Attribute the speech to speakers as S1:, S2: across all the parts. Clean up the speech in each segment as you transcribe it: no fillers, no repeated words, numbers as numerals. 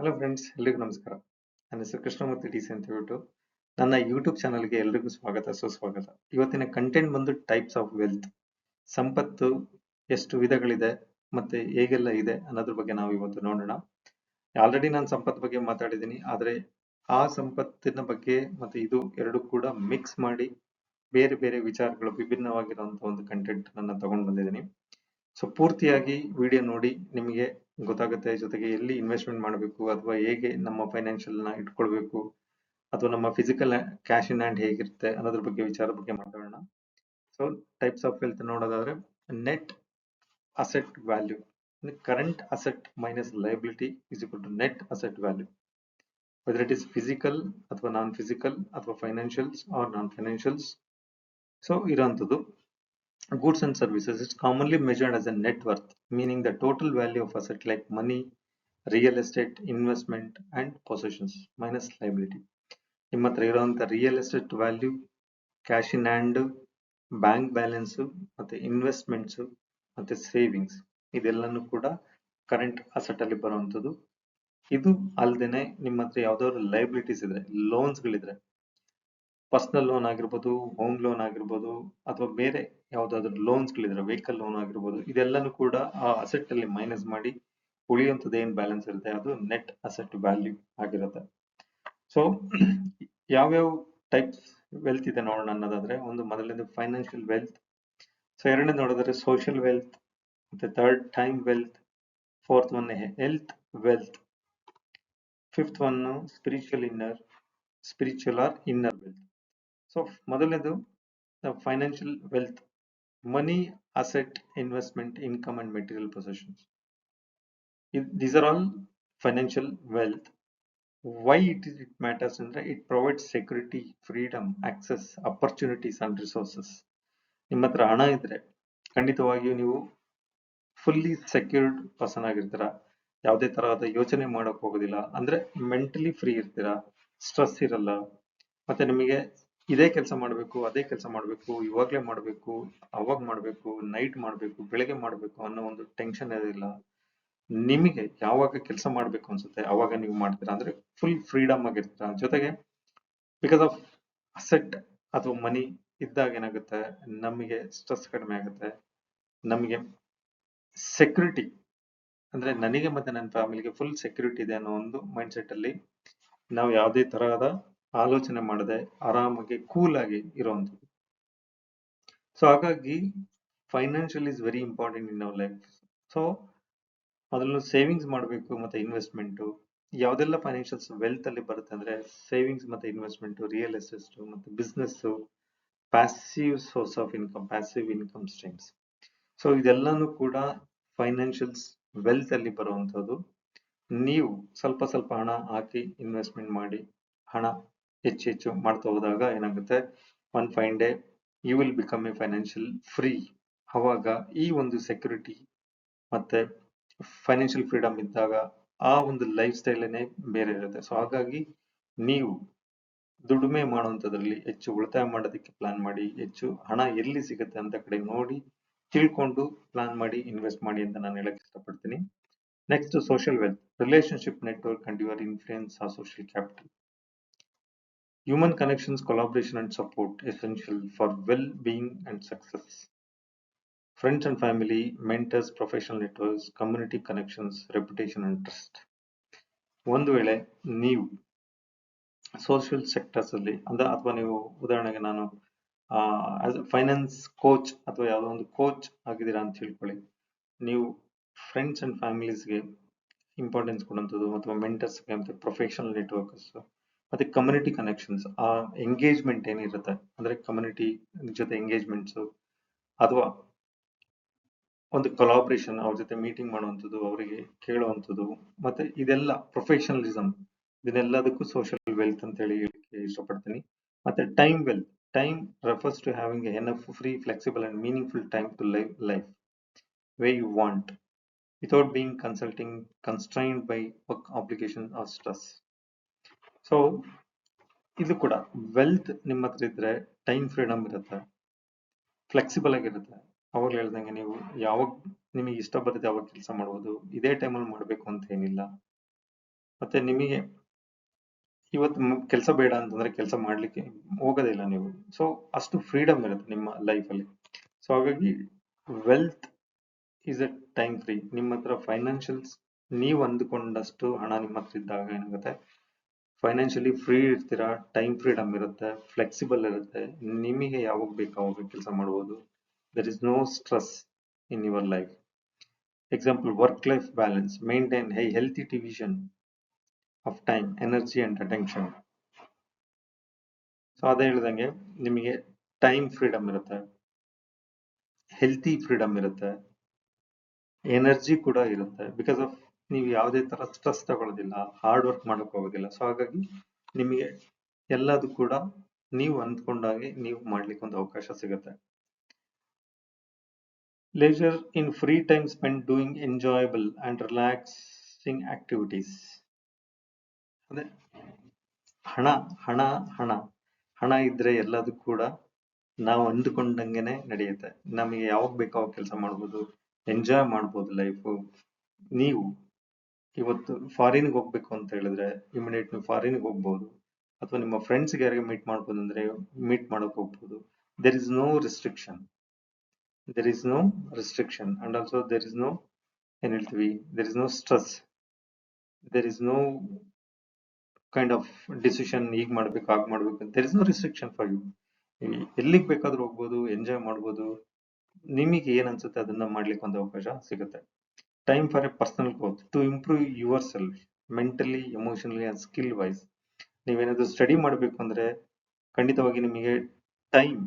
S1: Hello friends, ಎಲ್ರಿಗೂ ನಮಸ್ಕಾರ. ನನ್ನ ಹೆಸರು ಕೃಷ್ಣಮೂರ್ತಿ ಡಿ ಸಿ ಅಂತ ಹೇಳ್ಬಿಟ್ಟು ನನ್ನ ಯೂಟ್ಯೂಬ್ ಚಾನಲ್ಗೆ ಎಲ್ರಿಗೂ ಸ್ವಾಗತ ಸುಸ್ವಾಗತ. ಇವತ್ತಿನ ಕಂಟೆಂಟ್ ಬಂದು ಟೈಪ್ಸ್ ಆಫ್ ವೆಲ್ತ್. ಸಂಪತ್ತು ಎಷ್ಟು ವಿಧಗಳಿದೆ ಮತ್ತೆ ಹೇಗೆಲ್ಲ ಇದೆ ಅನ್ನೋದ್ರ ಬಗ್ಗೆ ನಾವು ಇವತ್ತು ನೋಡೋಣ. ಆಲ್ರೆಡಿ ನಾನು ಸಂಪತ್ತು ಬಗ್ಗೆ ಮಾತಾಡಿದ್ದೀನಿ, ಆದರೆ ಆ ಸಂಪತ್ತಿನ ಬಗ್ಗೆ ಮತ್ತೆ ಇದು ಎರಡು ಕೂಡ ಮಿಕ್ಸ್ ಮಾಡಿ ಬೇರೆ ಬೇರೆ ವಿಚಾರಗಳು ವಿಭಿನ್ನವಾಗಿರುವಂತಹ ಒಂದು ಕಂಟೆಂಟ್ ನನ್ನ ತಗೊಂಡು ಬಂದಿದ್ದೀನಿ. ಸೊ ಪೂರ್ತಿಯಾಗಿ ವಿಡಿಯೋ ನೋಡಿ, ನಿಮಗೆ ಗೊತ್ತಾಗುತ್ತೆ. ಜೊತೆಗೆ ಎಲ್ಲಿ ಇನ್ವೆಸ್ಟ್ಮೆಂಟ್ ಮಾಡಬೇಕು ಅಥವಾ ಹೇಗೆ ನಮ್ಮ ಫೈನಾನ್ಷಿಯಲ್ ನ ಇಟ್ಕೊಳ್ಬೇಕು ಅಥವಾ ನಮ್ಮ ಫಿಸಿಕಲ್ ಕ್ಯಾಶ್ ಇನ್ ಹ್ಯಾಂಡ್ ಹೇಗಿರುತ್ತೆ ಅನ್ನೋದ್ರ ವಿಚಾರದ ಬಗ್ಗೆ ಮಾತಾಡೋಣ. ಸೊ ಟೈಪ್ಸ್ ಆಫ್ ವೆಲ್ತ್ ನೋಡೋದಾದ್ರೆ, net asset value, current asset minus liability is equal to net asset value. Whether it is physical ಅಥವಾ ನಾನ್ ಫಿಸಿಕಲ್ ಅಥವಾ financials or non financials. So ಇರೋಂಥದ್ದು goods and services is commonly measured as a net worth, meaning the total value of asset like money, real estate, investment and possessions minus liability. ನಿಮ್ಮ ಹತ್ರ ಇರುವಂತ real estate value, cash in hand, bank balance ಮತ್ತೆ investments ಮತ್ತೆ savings ಇದೆಲ್ಲನೂ ಕೂಡ current asset ಅಲ್ಲಿ ಬರುವಂತದ್ದು. ಇದು ಅಲ್ಲದೇನೆ ನಿಮ್ಮ ಹತ್ರ ಯಾವ್ದಾದ್ರು ಲೈಬಿಲಿಟೀಸ್ ಇದ್ರೆ, ಲೋನ್ಸ್ ಗಳಿದ್ರೆ, ಪರ್ಸನಲ್ ಲೋನ್ ಆಗಿರ್ಬೋದು, ಹೋಮ್ ಲೋನ್ ಆಗಿರ್ಬೋದು ಅಥವಾ ಬೇರೆ ಯಾವ್ದಾದ್ರು ಲೋನ್ಸ್ ಗಳಿದ್ರೆ, ವೆಹಿಕಲ್ ಲೋನ್ ಆಗಿರ್ಬೋದು, ಇದೆಲ್ಲನೂ ಕೂಡ ಆ ಅಸೆಟ್ ಅಲ್ಲಿ ಮೈನಸ್ ಮಾಡಿ ಉಳಿಯುವಂಥದ್ದು ಏನ್ ಬ್ಯಾಲೆನ್ಸ್ ಇರುತ್ತೆ ಅದು ನೆಟ್ ಅಸೆಟ್ ವ್ಯಾಲ್ಯೂ ಆಗಿರುತ್ತೆ. ಸೊ ಯಾವ್ಯಾವ ಟೈಪ್ಸ್ ವೆಲ್ತ್ ಇದೆ ನೋಡೋಣ ಅನ್ನೋದಾದ್ರೆ, ಒಂದು ಮೊದಲನೇದು ಫೈನಾನ್ಷಿಯಲ್ ವೆಲ್ತ್. ಸೊ ಎರಡನೇ ನೋಡಿದ್ರೆ ಸೋಷಿಯಲ್ ವೆಲ್ತ್, ಮತ್ತೆ third time wealth, fourth one health wealth, fifth one spiritual or inner wealth. So ಮೊದಲನೇದು financial wealth, money, asset, investment, income and material possessions. These are all financial wealth. Why it matters ಅಂದ್ರೆ, it provides security, freedom, access, opportunities and resources. ನಿಮ್ಮ ಹತ್ರ ಹಣ ಇದ್ರೆ ಖಂಡಿತವಾಗಿಯೂ ನೀವು fully secured person ಆಗಿರ್ತೀರಾ. ಯಾವುದೇ ತರಹದ ಯೋಚನೆ ಮಾಡಕ್ ಹೋಗೋದಿಲ್ಲ, ಅಂದ್ರೆ ಮೆಂಟಲಿ ಫ್ರೀ ಇರ್ತೀರಾ, ಸ್ಟ್ರೆಸ್ ಇರಲ್ಲ. ಮತ್ತೆ ನಿಮಗೆ ಇದೇ ಕೆಲಸ ಮಾಡಬೇಕು, ಅದೇ ಕೆಲಸ ಮಾಡಬೇಕು, ಇವಾಗ್ಲೇ ಮಾಡಬೇಕು, ಅವಾಗ ಮಾಡಬೇಕು, ನೈಟ್ ಮಾಡಬೇಕು, ಬೆಳಗ್ಗೆ ಮಾಡಬೇಕು ಅನ್ನೋ ಒಂದು ಟೆನ್ಷನ್ ಇರೋದಿಲ್ಲ. ನಿಮಗೆ ಯಾವಾಗ ಕೆಲಸ ಮಾಡಬೇಕು ಅನ್ಸುತ್ತೆ ಅವಾಗ ನೀವು ಮಾಡ್ತೀರಾ, ಅಂದ್ರೆ ಫುಲ್ ಫ್ರೀಡಮ್ ಆಗಿರ್ತೀರಾ. ಜೊತೆಗೆ ಬಿಕಾಸ್ ಆಫ್ ಅಸೆಟ್ ಅಥವಾ ಮನಿ ಇದ್ದಾಗ ಏನಾಗುತ್ತೆ, ನಮಗೆ ಸ್ಟ್ರೆಸ್ ಕಡಿಮೆ ಆಗುತ್ತೆ, ನಮಗೆ ಸೆಕ್ಯೂರಿಟಿ, ಅಂದ್ರೆ ನನಗೆ ಮತ್ತೆ ನನ್ನ ಫ್ಯಾಮಿಲಿಗೆ ಫುಲ್ ಸೆಕ್ಯೂರಿಟಿ ಇದೆ ಅನ್ನೋ ಒಂದು ಮೈಂಡ್ ಸೆಟ್ ಅಲ್ಲಿ ನಾವು ಯಾವುದೇ ತರಹದ ಆಲೋಚನೆ ಮಾಡದೆ ಆರಾಮಾಗಿ ಕೂಲ್ ಆಗಿ ಇರುವಂಥದ್ದು. ಸೊ ಹಾಗಾಗಿ financial is very important in our life. So ಮೊದಲು ಸೇವಿಂಗ್ಸ್ ಮಾಡಬೇಕು ಮತ್ತೆ ಇನ್ವೆಸ್ಟ್ಮೆಂಟ್. ಯಾವ್ದೆಲ್ಲ ಫೈನಾನ್ಷಿಯಲ್ಸ್ ವೆಲ್ತ್ ಅಲ್ಲಿ ಬರುತ್ತೆ ಅಂದ್ರೆ, ಸೇವಿಂಗ್ಸ್ ಮತ್ತೆ ಇನ್ವೆಸ್ಟ್ಮೆಂಟ್, ರಿಯಲ್ ಎಸ್ಟೇಟ್ ಮತ್ತೆ business, passive source of income, passive income streams. So ಇದೆಲ್ಲಾನು ಕೂಡ ಫೈನಾನ್ಷಿಯಲ್ಸ್ ವೆಲ್ತ್ ಅಲ್ಲಿ ಬರುವಂತದ್ದು. ನೀವು ಸ್ವಲ್ಪ ಸ್ವಲ್ಪ ಹಣ ಹಾಕಿ ಇನ್ವೆಸ್ಟ್ಮೆಂಟ್ ಮಾಡಿ ಹಣ ಹೆಚ್ಚು ಮಾಡ್ತಾ ಹೋದಾಗ ಏನಾಗುತ್ತೆ, one fine day you will become a financial free. ಅವಾಗ ಈ ಒಂದು ಸೆಕ್ಯೂರಿಟಿ ಮತ್ತೆ ಫೈನಾನ್ಷಿಯಲ್ ಫ್ರೀಡಮ್ ಇದ್ದಾಗ ಆ ಒಂದು ಲೈಫ್ ಸ್ಟೈಲ್ನೇ ಬೇರೆ ಇರುತ್ತೆ. ಸೊ ಹಾಗಾಗಿ ನೀವು ದುಡಿಮೆ ಮಾಡುವಂಥದ್ರಲ್ಲಿ ಹೆಚ್ಚು ಉಳಿತಾಯ ಮಾಡೋದಕ್ಕೆ ಪ್ಲಾನ್ ಮಾಡಿ, ಹೆಚ್ಚು ಹಣ ಎಲ್ಲಿ ಸಿಗುತ್ತೆ ಅಂತ ಕಡೆ ನೋಡಿ ತಿಳ್ಕೊಂಡು ಪ್ಲಾನ್ ಮಾಡಿ ಇನ್ವೆಸ್ಟ್ ಮಾಡಿ ಅಂತ ನಾನು ಹೇಳಕ್ ಇಷ್ಟಪಡ್ತೀನಿ. Next social wealth, relationship network and your influence are social capital. Human connections, collaboration and support essential for well-being and success. Friends and family, mentors, professional networks, community connections, reputation and trust. ಒಂದು ವೇಳೆ ನೀವು social sectors ಅಲ್ಲಿ ಅಂದ್ರೆ, ಅಥವಾ ನೀವು ಉದಾಹರಣೆಗೆ ನಾನು finance coach ಅಥವಾ ಯಾವುದೋ ಒಂದು ಕೋಚ್ ಆಗಿದ್ದೀರಾ ಅಂತ ಹೇಳ್ಕೊಳ್ಳಿ, ನೀವು ಫ್ರೆಂಡ್ಸ್ ಅಂಡ್ ಫ್ಯಾಮಿಲೀಸ್ಗೆ ಇಂಪಾರ್ಟೆನ್ಸ್ ಕೊಡುವಂಥದ್ದು, ಅಥವಾ ಮೆಂಟರ್ಸ್ಗೆ ಮತ್ತೆ ಪ್ರೊಫೆಷನಲ್ ನೆಟ್ವರ್ಕ್ಸ್ ಮತ್ತೆ ಕಮ್ಯುನಿಟಿ ಕನೆಕ್ಷನ್ಸ್, ಆ ಎಂಗೇಜ್ಮೆಂಟ್ ಏನಿರುತ್ತೆ ಅಂದ್ರೆ ಕಮ್ಯುನಿಟಿ ಜೊತೆ ಎಂಗೇಜ್ಮೆಂಟ್ಸ್ ಅಥವಾ ಒಂದು ಕೊಲಾಬ್ರೇಷನ್, ಅವ್ರ ಜೊತೆ ಮೀಟಿಂಗ್ ಮಾಡುವಂಥದ್ದು, ಅವರಿಗೆ ಕೇಳುವಂಥದ್ದು, ಮತ್ತೆ ಇದೆಲ್ಲ ಪ್ರೊಫೆಷನಲಿಸಮ್, ಇದನ್ನೆಲ್ಲದಕ್ಕೂ ಸೋಷಿಯಲ್ ವೆಲ್ತ್ ಅಂತ ಹೇಳಿ ಇಷ್ಟಪಡ್ತೀನಿ. ಮತ್ತೆ time wealth, time refers to having enough free, flexible and meaningful time to live life where you want without being constrained by work obligation or stress. So ಇದು ಕೂಡ ವೆಲ್ತ್ ನಿಮ್ಮ ಹತ್ರ ಇದ್ರೆ time freedom ಇರುತ್ತೆ, ಫ್ಲೆಕ್ಸಿಬಲ್ ಆಗಿರುತ್ತೆ. ಅವಾಗ ಹೇಳ್ದಂಗೆ ನೀವು ಯಾವಾಗ ನಿಮಗೆ ಇಷ್ಟ ಬರುತ್ತೆ ಅವಾಗ ಕೆಲಸ ಮಾಡ್ಬೋದು, ಇದೇ ಟೈಮಲ್ಲಿ ಮಾಡಬೇಕು ಅಂತ ಏನಿಲ್ಲ. ಮತ್ತೆ ನಿಮಗೆ ಇವತ್ತು ಕೆಲಸ ಬೇಡ ಅಂತಂದ್ರೆ ಕೆಲಸ ಮಾಡ್ಲಿಕ್ಕೆ ಹೋಗೋದಿಲ್ಲ ನೀವು. ಸೊ ಅಷ್ಟು ಫ್ರೀಡಮ್ ಇರುತ್ತೆ ನಿಮ್ಮ ಲೈಫಲ್ಲಿ. ಸೊ ಹಾಗಾಗಿ wealth is A time free. ನಿಮ್ಮ ಹತ್ರ ಫೈನಾನ್ಷಿಯಲ್ಸ್ ನೀವು ಅಂದುಕೊಂಡಷ್ಟು ಹಣ ನಿಮ್ಮ ಹತ್ರ ಇದ್ದಾಗ ಏನಾಗುತ್ತೆ, ಫೈನಾನ್ಷಿಯಲಿ ಫ್ರೀ ಇರ್ತೀರಾ, ಟೈಮ್ ಫ್ರೀಡಮ್ ಇರುತ್ತೆ, ಫ್ಲೆಕ್ಸಿಬಲ್ ಇರುತ್ತೆ, ನಿಮಗೆ ಯಾವಾಗ ಬೇಕು ಅವಾಗ ಕೆಲಸ ಮಾಡ್ಬೋದು. There is no stress in your life. Example, work life balance, maintain high healthy division of time, energy and attention. So ಅದೇ ಹೇಳ್ದಂಗೆ ನಿಮಗೆ ಟೈಮ್ ಫ್ರೀಡಮ್ ಇರುತ್ತೆ, ಹೆಲ್ತಿ ಫ್ರೀಡಮ್ ಇರುತ್ತೆ, ಎನರ್ಜಿ ಕೂಡ ಇರುತ್ತೆ. ಬಿಕಾಸ್ ಆಫ್ ನೀವು ಯಾವುದೇ ತರ ಸ್ಟ್ರೆಸ್ ತಗೊಳ್ಳೋದಿಲ್ಲ, ಹಾರ್ಡ್ ವರ್ಕ್ ಮಾಡಕ್ ಹೋಗೋದಿಲ್ಲ. ಸೊ ಹಾಗಾಗಿ ನಿಮಗೆ ಎಲ್ಲದು ಕೂಡ ನೀವು ಅಂದ್ಕೊಂಡಾಗೆ ನೀವು ಮಾಡ್ಲಿಕ್ಕೆ ಒಂದು ಅವಕಾಶ ಸಿಗುತ್ತೆ. Laser in free time spend doing enjoyable and relaxing activities. ಅದೇ ಹಣ ಹಣ ಹಣ ಹಣ ಇದ್ರೆ ಎಲ್ಲದೂ ಕೂಡ ನಾವು ಅಂದುಕೊಂಡಂಗೆನೆ ನಡೆಯುತ್ತೆ. ನಮಗೆ ಯಾವಾಗ ಬೇಕೋ ಅವಾಗ ಕೆಲಸ ಮಾಡ್ಬೋದು, ಎಂಜಾಯ್ ಮಾಡ್ಬೋದು ಲೈಫು. ನೀವು ಇವತ್ತು ಫಾರಿನ್ಗೆ ಹೋಗ್ಬೇಕು ಅಂತ ಹೇಳಿದ್ರೆ ಇಮಿಡಿಯೇಟ್ ನೀವು ಫಾರಿನ್ಗೆ ಹೋಗ್ಬೋದು, ಅಥವಾ ನಿಮ್ಮ ಫ್ರೆಂಡ್ಸ್ಗೆ ಯಾರಿಗೆ ಮೀಟ್ ಮಾಡ್ಬೋದು ಅಂದ್ರೆ ಮೀಟ್ ಮಾಡಕ್ ಹೋಗ್ಬೋದು. There is no restriction, there is no restriction and also there is no, ಏನ್ ಹೇಳ್ತೀವಿ, there is no stress, there is no kind of decision ಈಗ ಮಾಡ್ಬೇಕು ಆಗ ಮಾಡ್ಬೇಕು ಅಂತ. There is no restriction for you. ಎಲ್ಲಿಗೆ ಬೇಕಾದ್ರೂ ಹೋಗ್ಬೋದು, ಎಂಜಾಯ್ ಮಾಡ್ಬೋದು, ನಿಮಗೆ ಏನ್ ಅನ್ಸುತ್ತೆ ಅದನ್ನ ಮಾಡ್ಲಿಕ್ಕೆ ಒಂದು ಅವಕಾಶ ಸಿಗುತ್ತೆ. Time for a personal growth to improve your self mentally, emotionally and skill wise. ನೀವೇನಾದ್ರೂ ಸ್ಟಡಿ ಮಾಡಬೇಕು ಅಂದ್ರೆ ಖಂಡಿತವಾಗಿ ನಿಮಗೆ ಟೈಮ್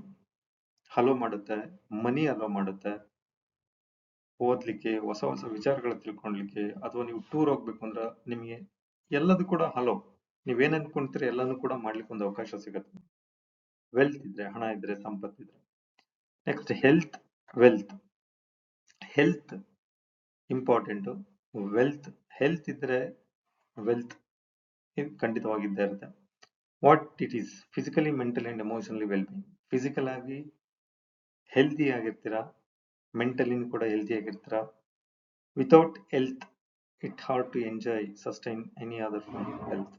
S1: ಹಲೋ ಮಾಡುತ್ತೆ, ಮನಿ ಹಲೋ ಮಾಡುತ್ತೆ, ಓದ್ಲಿಕ್ಕೆ, ಹೊಸ ಹೊಸ ವಿಚಾರಗಳು ತಿಳ್ಕೊಳ್ಲಿಕ್ಕೆ, ಅಥವಾ ನೀವು ಟೂರ್ ಹೋಗ್ಬೇಕು ಅಂದ್ರೆ ನಿಮಗೆ ಎಲ್ಲದೂ ಕೂಡ ಹಲೋ. ನೀವೇನ್ ಅನ್ಕೊಂತೀರಿ ಎಲ್ಲಾನು ಕೂಡ ಮಾಡ್ಲಿಕ್ಕೆ ಒಂದು ಅವಕಾಶ ಸಿಗುತ್ತೆ, ವೆಲ್ತ್ ಇದ್ರೆ, ಹಣ ಇದ್ರೆ, ಸಂಪತ್ತಿದ್ರೆ. Next health wealth. Health important, wealth, health ಇದ್ರೆ ವೆಲ್ತ್ ಖಂಡಿತವಾಗಿದ್ದೇ ಇರುತ್ತೆ. What it is physically, mentally and emotionally wellbeing. Physical ಆಗಿ ಹೆಲ್ತಿ ಆಗಿರ್ತೀರಾ, ಮೆಂಟಲಿ ಕೂಡ ಹೆಲ್ತಿ ಆಗಿರ್ತೀರಾ. Without health it hard to enjoy sustain any other form of health.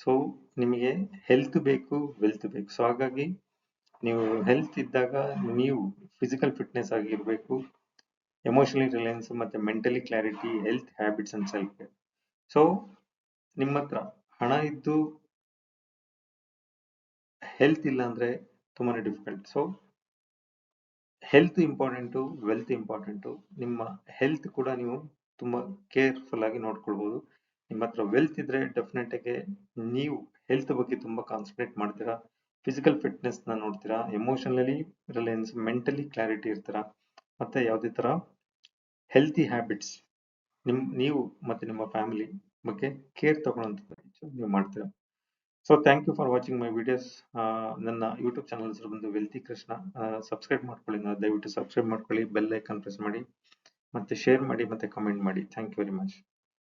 S1: So ನಿಮಗೆ health ಬೇಕು, wealth ಬೇಕು. ಸೊ ಹಾಗಾಗಿ ನೀವು ಹೆಲ್ತ್ ಇದ್ದಾಗ ನೀವು ಫಿಸಿಕಲ್ ಫಿಟ್ನೆಸ್ ಆಗಿರ್ಬೇಕು, ಎಮೋಷನಲಿ ರಿಲಯನ್ಸ್ ಮತ್ತೆ mentally clarity, health habits and self care. So ನಿಮ್ಮ ಹತ್ರ ಹಣ ಇದ್ದು ಹೆಲ್ತ್ ಇಲ್ಲ ಅಂದ್ರೆ ತುಂಬಾನೇ difficult. So health important, wealth important. ನಿಮ್ಮ ಹೆಲ್ತ್ ಕೂಡ ನೀವು ತುಂಬಾ ಕೇರ್ಫುಲ್ ಆಗಿ ನೋಡ್ಕೊಳ್ಬಹುದು. ನಿಮ್ಮ ಹತ್ರ ವೆಲ್ತ್ ಇದ್ರೆ ಡೆಫಿನೆಟ್ ಆಗಿ ನೀವು ಹೆಲ್ತ್ ಬಗ್ಗೆ ತುಂಬಾ ಕಾನ್ಸಂಟ್ರೇಟ್ ಮಾಡ್ತೀರಾ, ಫಿಸಿಕಲ್ ಫಿಟ್ನೆಸ್ ನ ನೋಡ್ತೀರಾ, ಎಮೋಷನಲಿ ರಿಲಯನ್ಸ್, ಮೆಂಟಲಿ ಕ್ಲಾರಿಟಿ ಇರ್ತೀರಾ, ಮತ್ತೆ ಯಾವುದೇ ತರ ಹೆಲ್ತಿ ಹ್ಯಾಬಿಟ್ಸ್ ನೀವು ಮತ್ತೆ ನಿಮ್ಮ ಫ್ಯಾಮಿಲಿ ಬಗ್ಗೆ ಕೇರ್ ತಗೊಳ್ಳೋಂಥದ್ದು ನೀವು ಮಾಡ್ತೀರಾ. So thank you for watching my videos. ನನ್ನ ಯೂಟ್ಯೂಬ್ ಚಾನಲ್ ಹೆಸರು ಬಂದು ವೆಲ್ತಿ ಕೃಷ್ಣ. ಸಬ್ಸ್ಕ್ರೈಬ್ ಮಾಡ್ಕೊಳ್ಳಿ, ದಯವಿಟ್ಟು ಸಬ್ಸ್ಕ್ರೈಬ್ ಮಾಡ್ಕೊಳ್ಳಿ, ಬೆಲ್ ಐಕಾನ್ ಪ್ರೆಸ್ ಮಾಡಿ, ಮತ್ತೆ ಶೇರ್ ಮಾಡಿ, ಮತ್ತೆ ಕಮೆಂಟ್ ಮಾಡಿ. Thank you very much.